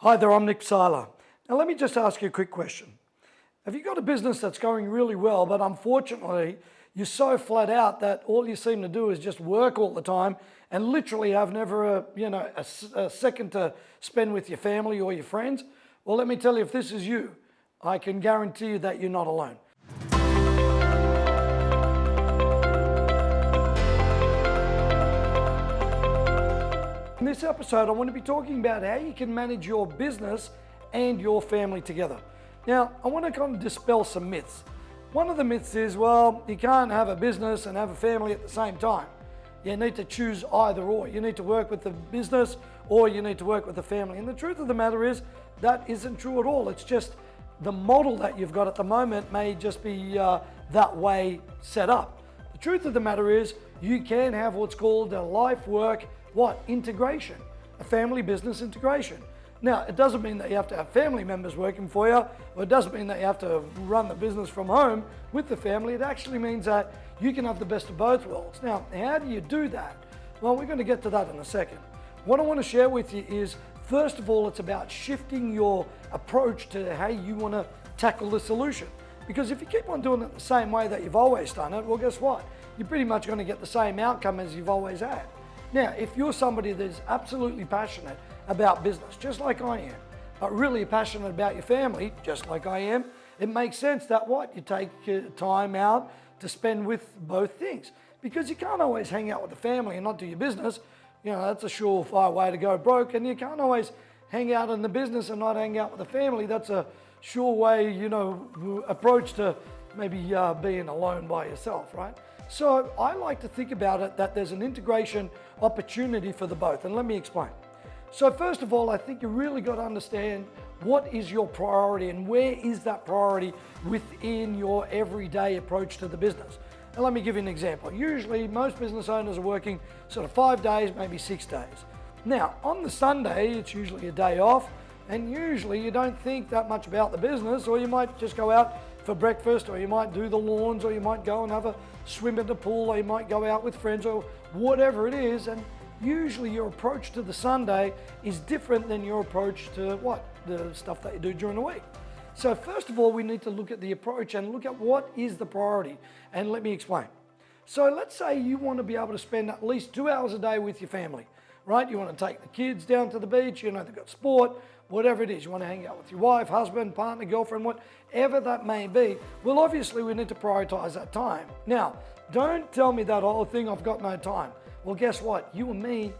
Hi there, I'm Nick Seiler. Now let me just ask you a quick question. Have you got a business that's going really well, but unfortunately you're so flat out that all you seem to do is just work all the time and literally have never a second to spend with your family or your friends? Well, let me tell you, if this is you, I can guarantee you that you're not alone. In this episode, I want to be talking about how you can manage your business and your family together. Now, I want to kind of dispel some myths. One of the myths is, well, you can't have a business and have a family at the same time. You need to choose either or. You need to work with the business or you need to work with the family. And the truth of the matter is, that isn't true at all. It's just the model that you've got at the moment may just be that way set up. The truth of the matter is, you can have what's called a life-work integration, a family business integration. Now, it doesn't mean that you have to have family members working for you, or it doesn't mean that you have to run the business from home with the family. It actually means that you can have the best of both worlds. Now, how do you do that? Well, we're going to get to that in a second. What I want to share with you is, first of all, it's about shifting your approach to how you want to tackle the solution. Because if you keep on doing it the same way that you've always done it, well, guess what? You're pretty much going to get the same outcome as you've always had. Now, if you're somebody that's absolutely passionate about business, just like I am, but really passionate about your family, just like I am, it makes sense that you take time out to spend with both things. Because you can't always hang out with the family and not do your business. You know, that's a surefire way to go broke. And you can't always hang out in the business and not hang out with the family. That's a sure way, approach to maybe being alone by yourself, right? So I like to think about it that there's an integration opportunity for the both, and let me explain. So first of all, I think you really got to understand what is your priority and where is that priority within your everyday approach to the business. And let me give you an example. Usually most business owners are working sort of 5 days, maybe 6 days. Now on the Sunday, it's usually a day off, and usually you don't think that much about the business, or you might just go out for breakfast, or you might do the lawns, or you might go and have a swim in the pool, or you might go out with friends, or whatever it is. And usually your approach to the Sunday is different than your approach to the stuff that you do during the week. So first of all, we need to look at the approach and look at what is the priority. And let me explain. So let's say you want to be able to spend at least 2 hours a day with your family, right? You want to take the kids down to the beach, they've got sport, whatever it is. You want to hang out with your wife, husband, partner, girlfriend, whatever that may be. Well, obviously we need to prioritize that time. Now, don't tell me that whole thing, I've got no time. Well, guess what? You and me,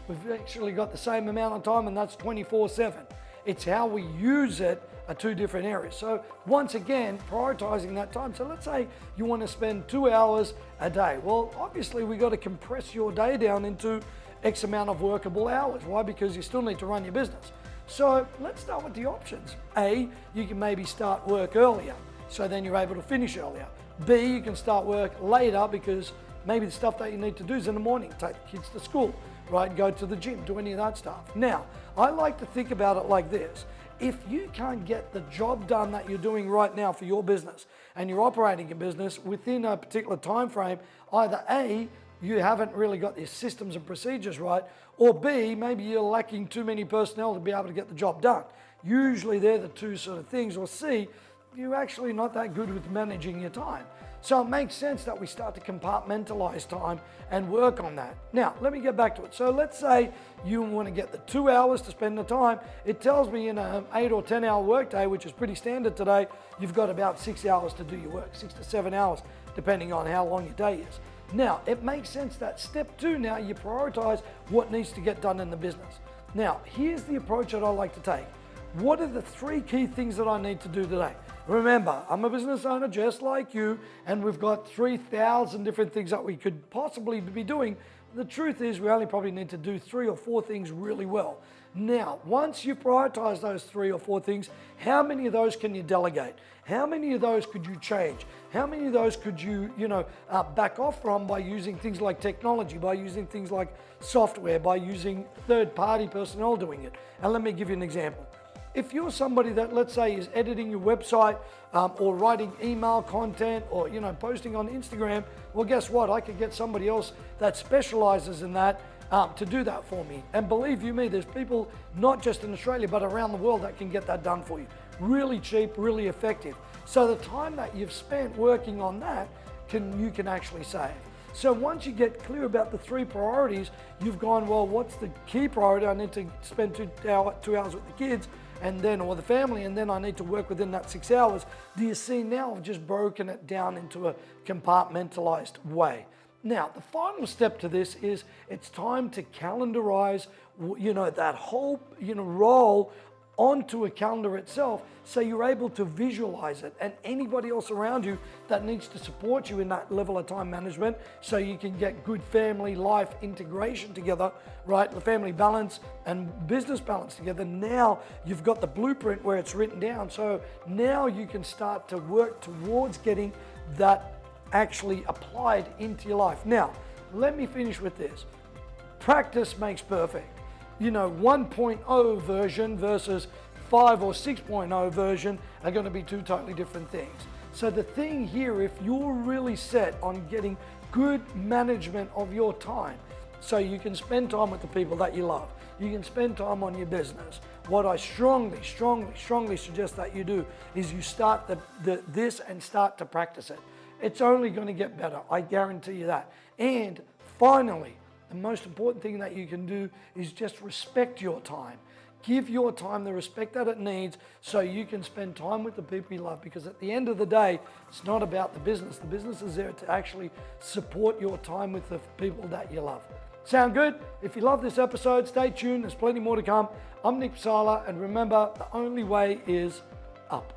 we've actually got the same amount of time, and that's 24/7. It's how we use it are two different areas. So once again, prioritizing that time. So let's say you want to spend 2 hours a day. Well, obviously we got to compress your day down into X amount of workable hours. Why? Because you still need to run your business. So let's start with the options. A, you can maybe start work earlier, so then you're able to finish earlier. B, you can start work later because maybe the stuff that you need to do is in the morning, take the kids to school, right? Go to the gym, do any of that stuff. Now, I like to think about it like this. If you can't get the job done that you're doing right now for your business and you're operating your business within a particular time frame, either A, you haven't really got your systems and procedures right, or B, maybe you're lacking too many personnel to be able to get the job done. Usually they're the two sort of things. Or C, you're actually not that good with managing your time. So it makes sense that we start to compartmentalize time and work on that. Now, let me get back to it. So let's say you want to get the 2 hours to spend the time. It tells me in an 8 or 10 hour workday, which is pretty standard today, you've got about 6 hours to do your work, 6 to 7 hours, depending on how long your day is. Now, it makes sense that step 2, now you prioritize what needs to get done in the business. Now, here's the approach that I like to take. What are the 3 key things that I need to do today? Remember, I'm a business owner just like you, and we've got 3,000 different things that we could possibly be doing. The truth is we only probably need to do 3 or 4 things really well. Now, once you prioritize those 3 or 4 things, how many of those can you delegate? How many of those could you change? How many of those could you, back off from by using things like technology, by using things like software, by using third-party personnel doing it? And let me give you an example. If you're somebody that, let's say, is editing your website or writing email content or, posting on Instagram, well, guess what? I could get somebody else that specializes in that to do that for me. And believe you me, there's people not just in Australia but around the world that can get that done for you. Really cheap, really effective. So the time that you've spent working on that, you can actually save. So once you get clear about the 3 priorities, you've gone, well, what's the key priority? I need to spend 2 hours with the kids or the family, and then I need to work within that 6 hours. Do you see now I've just broken it down into a compartmentalized way? Now, the final step to this is it's time to calendarize, that whole, role onto a calendar itself, so you're able to visualize it, and anybody else around you that needs to support you in that level of time management, so you can get good family life integration together, right? The family balance and business balance together. Now you've got the blueprint where it's written down, so now you can start to work towards getting that actually applied into your life. Now, let me finish with this. Practice makes perfect. 1.0 version versus 5 or 6.0 version are going to be 2 totally different things. So the thing here, if you're really set on getting good management of your time, so you can spend time with the people that you love, you can spend time on your business, what I strongly suggest that you do is you start this and start to practice it. It's only going to get better, I guarantee you that. And finally, the most important thing that you can do is just respect your time. Give your time the respect that it needs so you can spend time with the people you love, because at the end of the day, it's not about the business. The business is there to actually support your time with the people that you love. Sound good? If you love this episode, stay tuned. There's plenty more to come. I'm Nick Pisala, and remember, the only way is up.